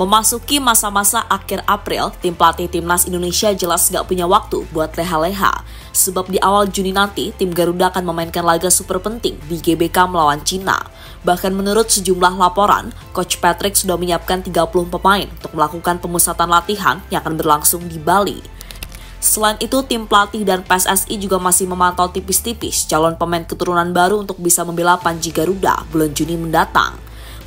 Memasuki masa-masa akhir April, tim pelatih Timnas Indonesia jelas gak punya waktu buat leha-leha. Sebab di awal Juni nanti, tim Garuda akan memainkan laga super penting di GBK melawan Cina. Bahkan menurut sejumlah laporan, Coach Patrick sudah menyiapkan 30 pemain untuk melakukan pemusatan latihan yang akan berlangsung di Bali. Selain itu, tim pelatih dan PSSI juga masih memantau tipis-tipis calon pemain keturunan baru untuk bisa membela Panji Garuda bulan Juni mendatang.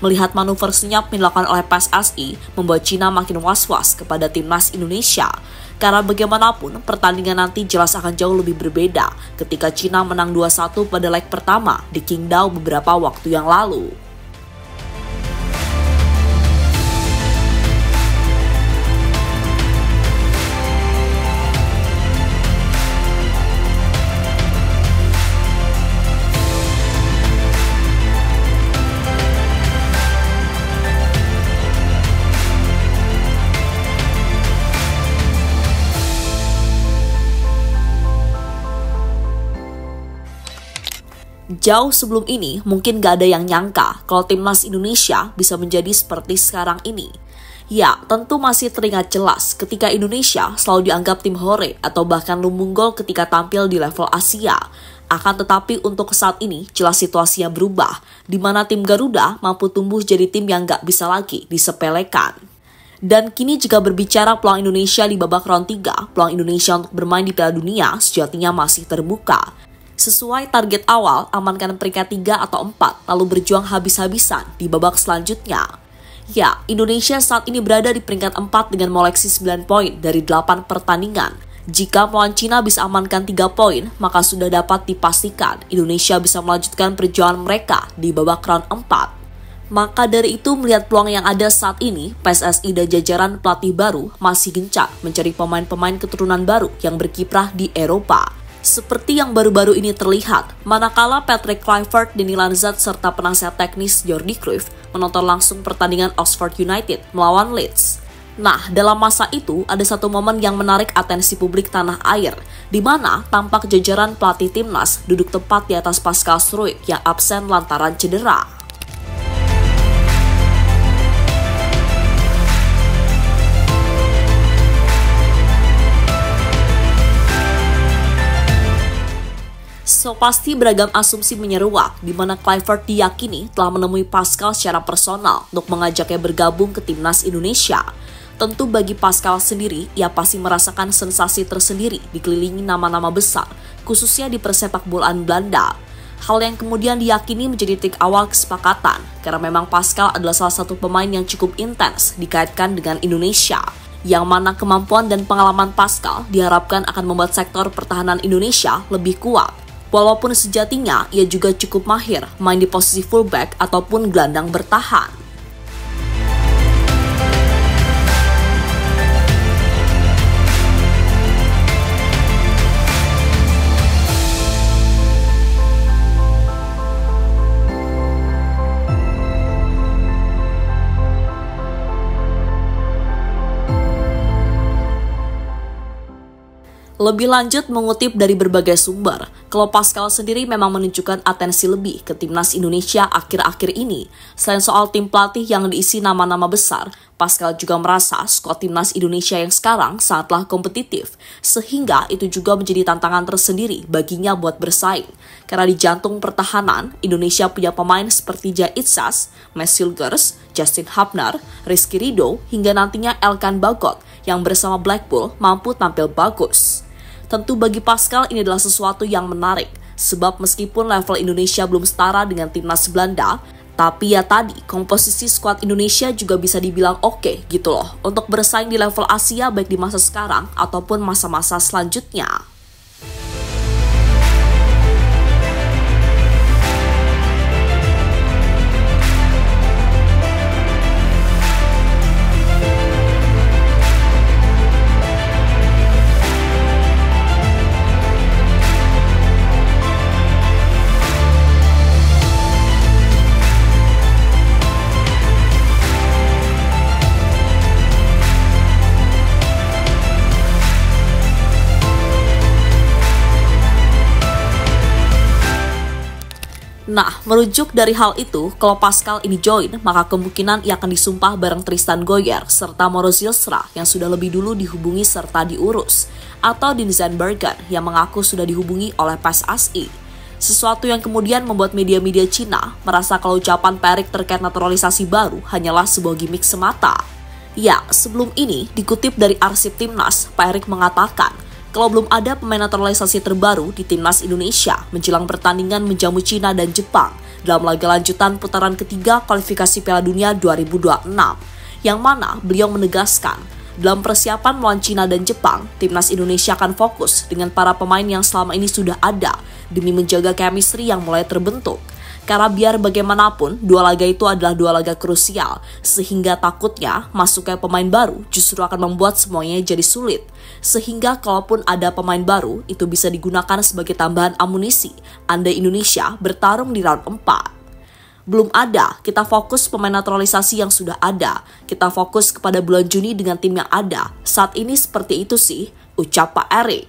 Melihat manuver senyap dilakukan oleh PSSI membuat Cina makin was-was kepada Timnas Indonesia. Karena bagaimanapun, pertandingan nanti jelas akan jauh lebih berbeda ketika Cina menang 2-1 pada leg pertama di Qingdao beberapa waktu yang lalu. Jauh sebelum ini, mungkin gak ada yang nyangka kalau Timnas Indonesia bisa menjadi seperti sekarang ini. Ya, tentu masih teringat jelas ketika Indonesia selalu dianggap tim hore atau bahkan lumbung gol ketika tampil di level Asia. Akan tetapi untuk saat ini, jelas situasinya berubah, di mana tim Garuda mampu tumbuh jadi tim yang gak bisa lagi disepelekan. Dan kini jika berbicara peluang Indonesia di babak round 3, peluang Indonesia untuk bermain di Piala Dunia sejatinya masih terbuka. Sesuai target awal, amankan peringkat 3 atau 4, lalu berjuang habis-habisan di babak selanjutnya. Ya, Indonesia saat ini berada di peringkat 4 dengan mengoleksi 9 poin dari 8 pertandingan. Jika melawan Cina bisa amankan 3 poin, maka sudah dapat dipastikan Indonesia bisa melanjutkan perjuangan mereka di babak round 4. Maka dari itu, melihat peluang yang ada saat ini, PSSI dan jajaran pelatih baru masih gencar mencari pemain-pemain keturunan baru yang berkiprah di Eropa. Seperti yang baru-baru ini terlihat, manakala Patrick Kluivert, Danny Lanzat, serta penasihat teknis Jordi Cruyff menonton langsung pertandingan Oxford United melawan Leeds. Nah, dalam masa itu, ada satu momen yang menarik atensi publik tanah air, di mana tampak jajaran pelatih timnas duduk tepat di atas Pascal Struijk yang absen lantaran cedera. So, pasti beragam asumsi menyeruak di mana Kluivert diyakini telah menemui Pascal secara personal untuk mengajaknya bergabung ke Timnas Indonesia. Tentu bagi Pascal sendiri, ia pasti merasakan sensasi tersendiri dikelilingi nama-nama besar, khususnya di persepak bolaan Belanda. Hal yang kemudian diyakini menjadi titik awal kesepakatan, karena memang Pascal adalah salah satu pemain yang cukup intens dikaitkan dengan Indonesia. Yang mana kemampuan dan pengalaman Pascal diharapkan akan membuat sektor pertahanan Indonesia lebih kuat. Walaupun sejatinya ia juga cukup mahir main di posisi fullback ataupun gelandang bertahan. Lebih lanjut mengutip dari berbagai sumber, kalau Pascal sendiri memang menunjukkan atensi lebih ke Timnas Indonesia akhir-akhir ini. Selain soal tim pelatih yang diisi nama-nama besar, Pascal juga merasa skuad Timnas Indonesia yang sekarang sangatlah kompetitif, sehingga itu juga menjadi tantangan tersendiri baginya buat bersaing. Karena di jantung pertahanan, Indonesia punya pemain seperti Jai Itzas, Messil Gers, Justin Hubner, Rizky Ridho, hingga nantinya Elkan Bagot yang bersama Blackpool mampu tampil bagus. Tentu bagi Pascal ini adalah sesuatu yang menarik, sebab meskipun level Indonesia belum setara dengan timnas Belanda, tapi ya tadi, komposisi skuad Indonesia juga bisa dibilang oke gitu loh, untuk bersaing di level Asia baik di masa sekarang ataupun masa-masa selanjutnya. Nah, merujuk dari hal itu, kalau Pascal ini join, maka kemungkinan ia akan disumpah bareng Tristan Goyer serta Moro Zilstra yang sudah lebih dulu dihubungi serta diurus, atau Dean Zandbergen yang mengaku sudah dihubungi oleh PSSI. Sesuatu yang kemudian membuat media-media Cina merasa kalau ucapan Perik terkait naturalisasi baru hanyalah sebuah gimmick semata. Ya, sebelum ini dikutip dari arsip Timnas, Perik mengatakan kalau belum ada pemain naturalisasi terbaru di Timnas Indonesia menjelang pertandingan menjamu Cina dan Jepang dalam laga lanjutan putaran ketiga kualifikasi Piala Dunia 2026, yang mana beliau menegaskan dalam persiapan melawan Cina dan Jepang, Timnas Indonesia akan fokus dengan para pemain yang selama ini sudah ada demi menjaga chemistry yang mulai terbentuk. Karena biar bagaimanapun, dua laga itu adalah dua laga krusial, sehingga takutnya masuknya pemain baru justru akan membuat semuanya jadi sulit. Sehingga kalaupun ada pemain baru, itu bisa digunakan sebagai tambahan amunisi andai Indonesia bertarung di round 4. Belum ada, kita fokus pemain naturalisasi yang sudah ada. Kita fokus kepada bulan Juni dengan tim yang ada. Saat ini seperti itu sih, ucap Pak Erik.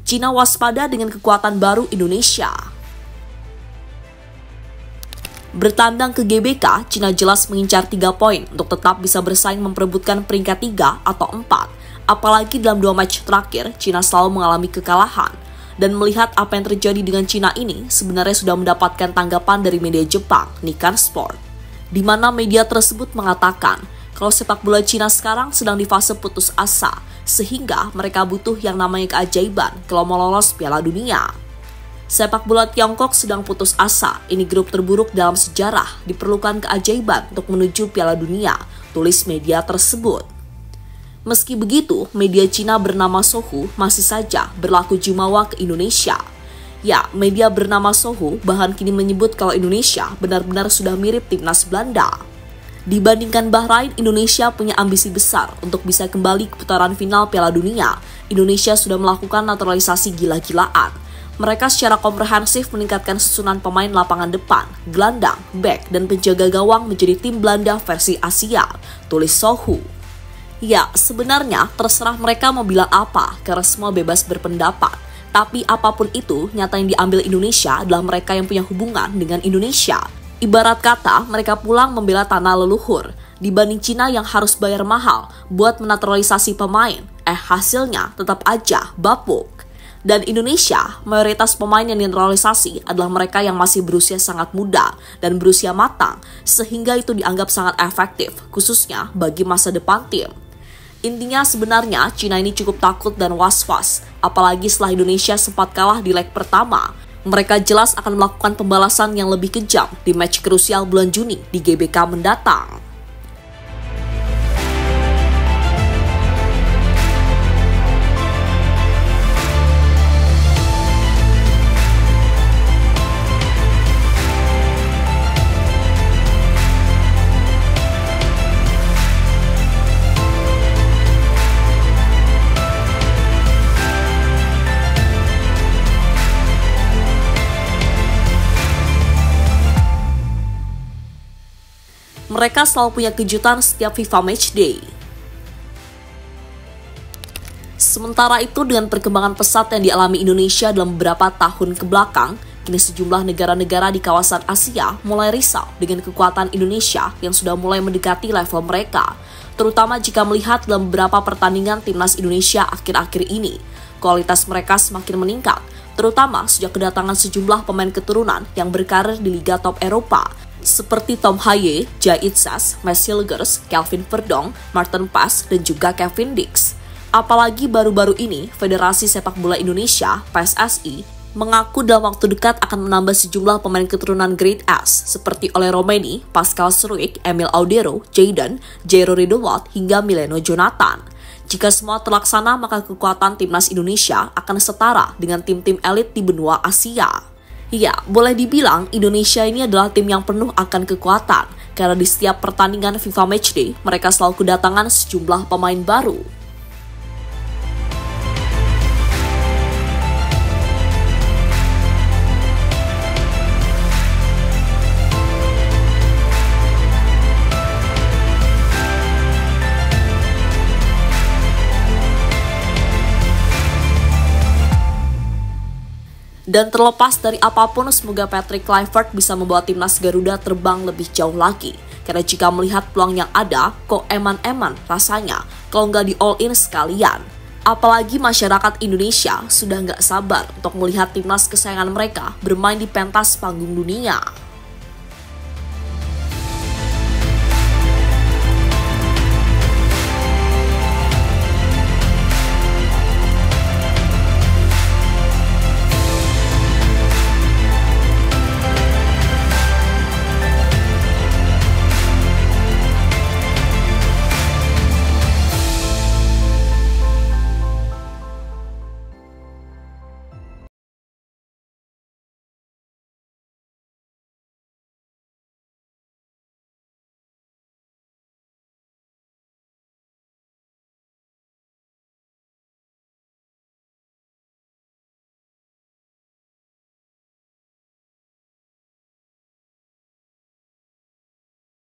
Cina waspada dengan kekuatan baru Indonesia. Bertandang ke GBK, Cina jelas mengincar 3 poin untuk tetap bisa bersaing memperebutkan peringkat 3 atau 4. Apalagi dalam 2 match terakhir, Cina selalu mengalami kekalahan. Dan melihat apa yang terjadi dengan Cina ini, sebenarnya sudah mendapatkan tanggapan dari media Jepang, Nikkei Sport. Di mana media tersebut mengatakan, kalau sepak bola Cina sekarang sedang di fase putus asa, sehingga mereka butuh yang namanya keajaiban kalau mau lolos Piala Dunia. Sepak bola Tiongkok sedang putus asa, ini grup terburuk dalam sejarah, diperlukan keajaiban untuk menuju Piala Dunia, tulis media tersebut. Meski begitu, media Cina bernama Sohu masih saja berlaku jumawa ke Indonesia. Ya, media bernama Sohu bahkan kini menyebut kalau Indonesia benar-benar sudah mirip timnas Belanda. Dibandingkan Bahrain, Indonesia punya ambisi besar untuk bisa kembali ke putaran final Piala Dunia. Indonesia sudah melakukan naturalisasi gila-gilaan. Mereka secara komprehensif meningkatkan susunan pemain lapangan depan, gelandang, bek, dan penjaga gawang menjadi tim Belanda versi Asia, tulis Sohu. Ya, sebenarnya terserah mereka mau bilang apa, karena semua bebas berpendapat. Tapi apapun itu, nyata yang diambil Indonesia adalah mereka yang punya hubungan dengan Indonesia. Ibarat kata, mereka pulang membela tanah leluhur, dibanding Cina yang harus bayar mahal buat menaturalisasi pemain. Hasilnya tetap aja bapuk. Dan Indonesia, mayoritas pemain yang dinaturalisasi adalah mereka yang masih berusia sangat muda dan berusia matang, sehingga itu dianggap sangat efektif, khususnya bagi masa depan tim. Intinya sebenarnya Cina ini cukup takut dan was-was, apalagi setelah Indonesia sempat kalah di leg pertama. Mereka jelas akan melakukan pembalasan yang lebih kejam di match krusial bulan Juni di GBK mendatang. Mereka selalu punya kejutan setiap FIFA Matchday. Sementara itu, dengan perkembangan pesat yang dialami Indonesia dalam beberapa tahun kebelakang, kini sejumlah negara-negara di kawasan Asia mulai risau dengan kekuatan Indonesia yang sudah mulai mendekati level mereka, terutama jika melihat dalam beberapa pertandingan timnas Indonesia akhir-akhir ini. Kualitas mereka semakin meningkat, terutama sejak kedatangan sejumlah pemain keturunan yang berkarir di Liga Top Eropa, seperti Tom Haye, Jai Itzas, Mads Hilgers, Kelvin Verdonk, Martin Pas, dan juga Kevin Dix. Apalagi baru-baru ini, Federasi Sepak Bola Indonesia, PSSI, mengaku dalam waktu dekat akan menambah sejumlah pemain keturunan Grade S, seperti Ole Romeni, Pascal Struijk, Emil Audero, Jayden, Jairo Ridowat, hingga Mileno Jonathan. Jika semua terlaksana, maka kekuatan timnas Indonesia akan setara dengan tim-tim elit di benua Asia. Ya, boleh dibilang Indonesia ini adalah tim yang penuh akan kekuatan, karena di setiap pertandingan FIFA Matchday, mereka selalu kedatangan sejumlah pemain baru. Dan terlepas dari apapun, semoga Patrick Kluivert bisa membawa timnas Garuda terbang lebih jauh lagi. Karena jika melihat peluang yang ada, kok eman-eman rasanya kalau nggak di all in sekalian. Apalagi masyarakat Indonesia sudah nggak sabar untuk melihat timnas kesayangan mereka bermain di pentas panggung dunia.